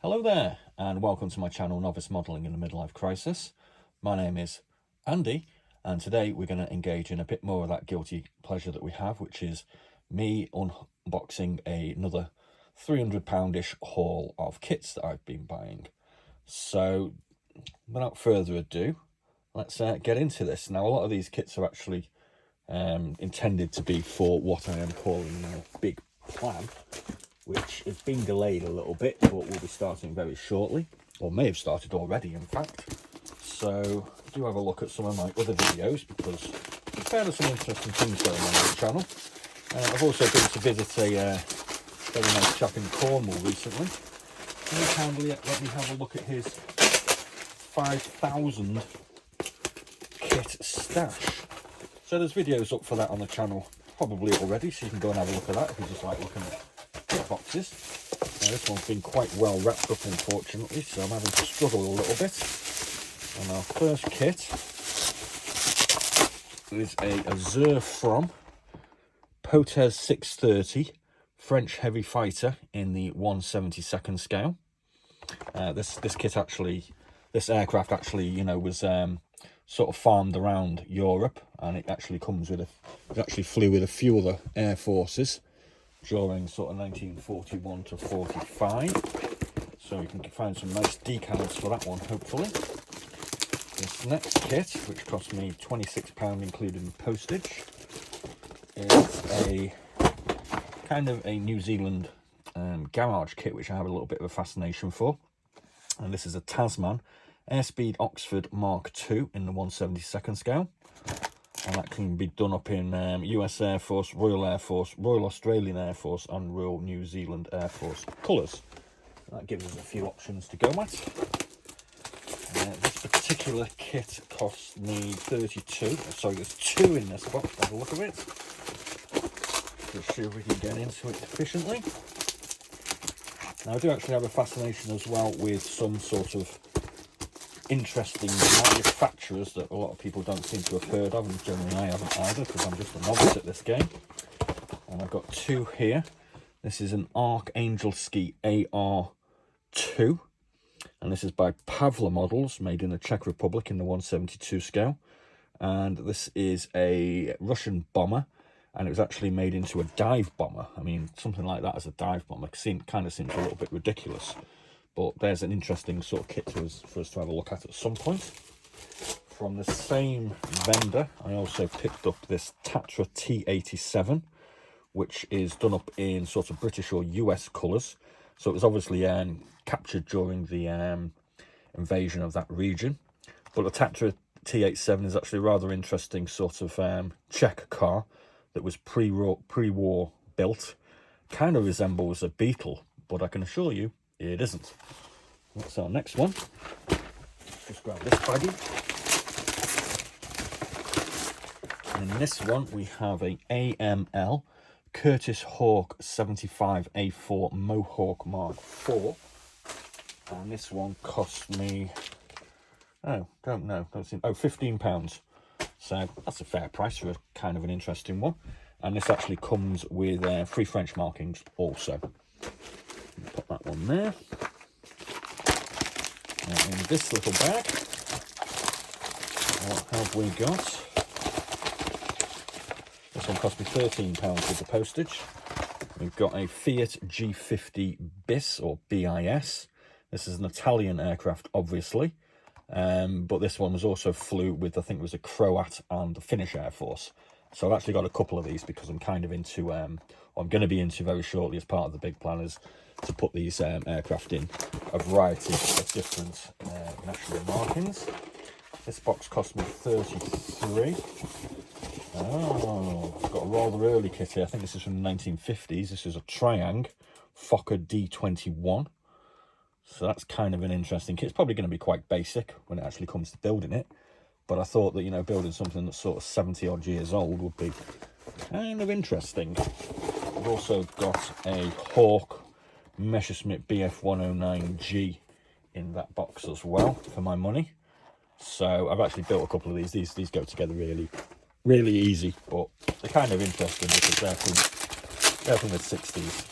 Hello there, and welcome to my channel, Novice Modelling in the Midlife Crisis. My name is Andy, and today we're going to engage in a bit more of that guilty pleasure that we have, which is me unboxing another £300-ish haul of kits that I've been buying. So, without further ado, let's get into this. Now, a lot of these kits are actually intended to be for what I am calling my big plan, which has been delayed a little bit, but will be starting very shortly, or may have started already, in fact. So do have a look at some of my other videos, because there's fairly some interesting things going on the channel. I've also been to visit a very nice chap in Cornwall recently. He kindly let me have a look at his 5,000 kit stash. So there's videos up for that on the channel probably already, so you can go and have a look at that if you just like looking at boxes. Now, this one's been quite well wrapped up, unfortunately, so I'm having to struggle a little bit. And our first kit is a Azur from Potez 630 French heavy fighter in the 1/72nd scale. This aircraft actually, you know, was sort of farmed around Europe, and it actually comes with it actually flew with a few other air forces during sort of 1941 to 45, so you can find some nice decals for that one, hopefully. This next kit, which cost me £26 including postage, is a kind of a New Zealand garage kit, which I have a little bit of a fascination for. And this is a Tasman Airspeed Oxford Mark II in the 1/72nd scale. And that can be done up in US Air Force, Royal Air Force, Royal Australian Air Force and Royal New Zealand Air Force colours. That gives us a few options to go at. This particular kit cost me 32. Sorry, there's two in this box. Have a look at it. Let's see if we can get into it efficiently. Now, I do actually have a fascination as well with some sort of interesting manufacturers that a lot of people don't seem to have heard of, and generally I haven't either, because I'm just a novice at this game. And I've got two here. This is an Archangel Ski AR2, and this is by Pavla Models, made in the Czech Republic in the 1/72 scale. And this is a Russian bomber, and it was actually made into a dive bomber. I mean, something like that as a dive bomber kind of seems a little bit ridiculous. But there's an interesting sort of kit for us to have a look at some point. From the same vendor, I also picked up this Tatra T87, which is done up in sort of British or US colours. So it was obviously captured during the invasion of that region. But the Tatra T87 is actually a rather interesting sort of Czech car that was pre-war built. Kind of resembles a Beetle, but I can assure you, it isn't. What's our next one? Just grab this baggie. And in this one we have a AML Curtis Hawk 75A4 Mohawk Mark IV. And this one cost me, £15. So that's a fair price for a kind of an interesting one. And this actually comes with 3 French markings also. Put that one there. And in this little bag, what have we got? This one cost me £13 with the postage. We've got a Fiat G50 BIS, or BIS. This is an Italian aircraft, obviously. But this one was also flew with, I think it was a Croat and the Finnish Air Force. So I've actually got a couple of these because I'm kind of into, I'm going to be into very shortly as part of the big plan, is to put these aircraft in a variety of different national markings. This box cost me 33. Oh, I've got a rather early kit here. I think this is from the 1950s. This is a Triang Fokker D21. So that's kind of an interesting kit. It's probably going to be quite basic when it actually comes to building it. But I thought that, you know, building something that's sort of 70 odd years old would be kind of interesting. I've also got a Hawk Messerschmitt BF109G in that box as well for my money. So I've actually built a couple of these. These go together really easy, but they're kind of interesting because they're from the 60s.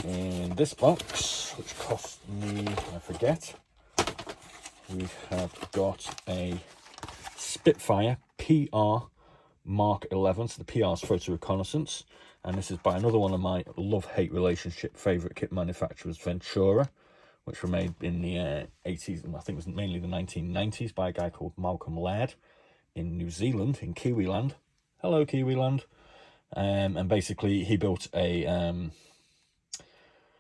In this box, which cost me, I forget, we have got a Spitfire PR Mark 11, so the PR is photo reconnaissance, and this is by another one of my love-hate relationship favourite kit manufacturers, Ventura, which were made in the 80s, and I think it was mainly the 1990s, by a guy called Malcolm Laird in New Zealand, in Kiwiland. Hello, Kiwiland. And basically, he built a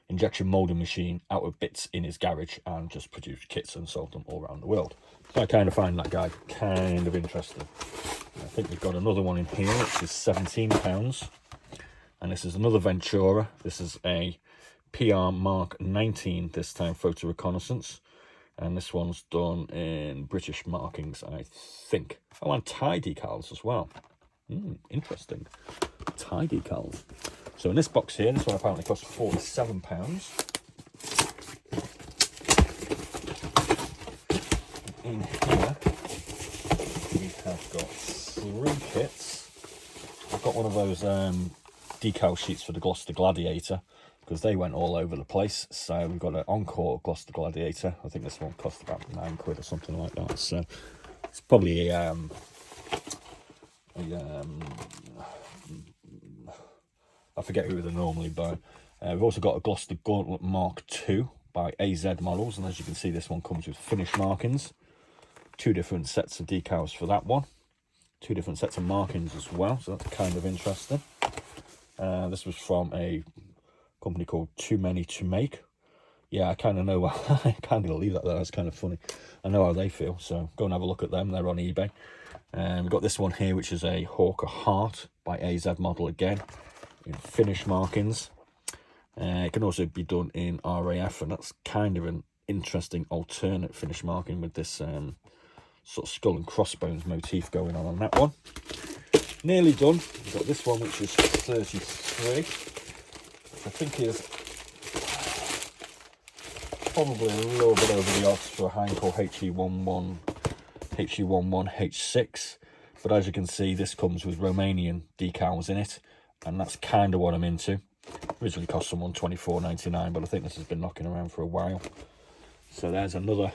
injection moulding machine out of bits in his garage and just produced kits and sold them all around the world. So I kind of find that guy kind of interesting. I think we've got another one in here, which is £17. And this is another Ventura. This is a PR Mark 19, this time photo reconnaissance. And this one's done in British markings, I think. Oh, and tie decals as well. Interesting. Tie decals. So in this box here, this one apparently costs £47. In here, we have got 3 kits. I've got one of those decal sheets for the Gloucester Gladiator, because they went all over the place. So we've got an Encore Gloucester Gladiator. I think this one cost about £9 or something like that. So it's probably I forget who they normally buy. We've also got a Gloucester Gauntlet Mark II by AZ Models, and as you can see, this one comes with finish markings. 2 different sets of decals for that one. 2 different sets of markings as well, so that's kind of interesting. This was from a company called Too Many to Make. Yeah, I kind of know. I can't believe that. That's kind of funny. I know how they feel, so go and have a look at them. They're on eBay. We've got this one here, which is a Hawker Heart by AZ Model again, in finish markings. It can also be done in RAF, and that's kind of an interesting alternate finish marking with this sort of skull and crossbones motif going on that one. Nearly done. We've got this one, which is 33, which I think is probably a little bit over the odds for a Heinkel HE11, H6, but as you can see, this comes with Romanian decals in it, and that's kind of what I'm into. Originally cost someone £24.99, but I think this has been knocking around for a while. So there's another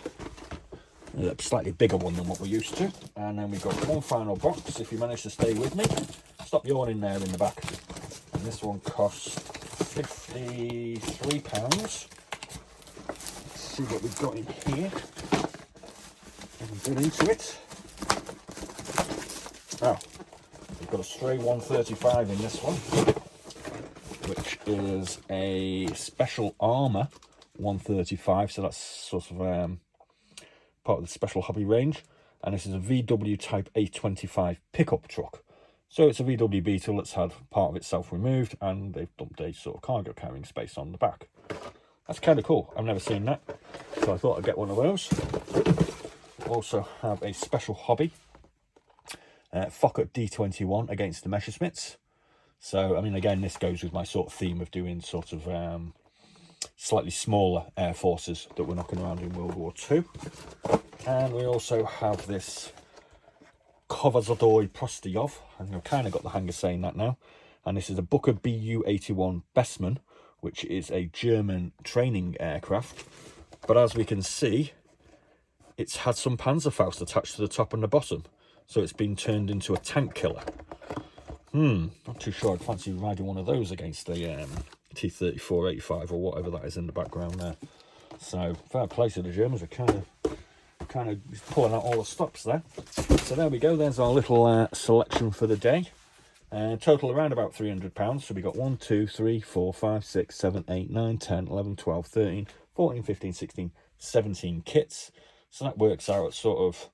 slightly bigger one than what we're used to. And then we've got one final box, if you manage to stay with me. Stop yawning there in the back. And this one costs £53. Let's see what we've got in here. And get into it. Oh, we've got a stray 135 in this one, which is a Special Armour 135, so that's sort of part of the Special Hobby range, and this is a VW Type A25 pickup truck. So it's a VW Beetle that's had part of itself removed, and they've dumped a sort of cargo carrying space on the back. That's kind of cool. I've never seen that, so I thought I'd get one of those. Also have a Special Hobby Fokker D21 against the Messerschmitts. So, I mean, again, this goes with my sort of theme of doing sort of slightly smaller air forces that were knocking around in World War II. And we also have this Kovazadoi Prostiyov, and I've kind of got the hang of saying that now. And this is a Booker Bu-81 Bestmann, which is a German training aircraft. But as we can see, it's had some Panzerfaust attached to the top and the bottom. So it's been turned into a tank killer. Not too sure I'd fancy riding one of those against a T-34-85 or whatever that is in the background there. So fair play to the Germans. We're kind of pulling out all the stops there. So there we go. There's our little selection for the day. Total around about £300. So we got 1, 2, 3, 4, 5, 6, 7, 8, 9, 10, 11, 12, 13, 14, 15, 16, 17 kits. So that works out at sort of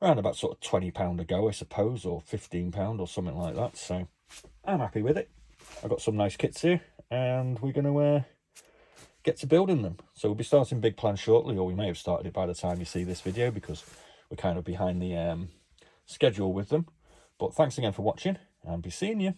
around about sort of £20 a go, I suppose, or £15 or something like that. So I'm happy with it. I've got some nice kits here, and we're going to get to building them. So we'll be starting big plans shortly, or we may have started it by the time you see this video, because we're kind of behind the schedule with them. But thanks again for watching, and be seeing you.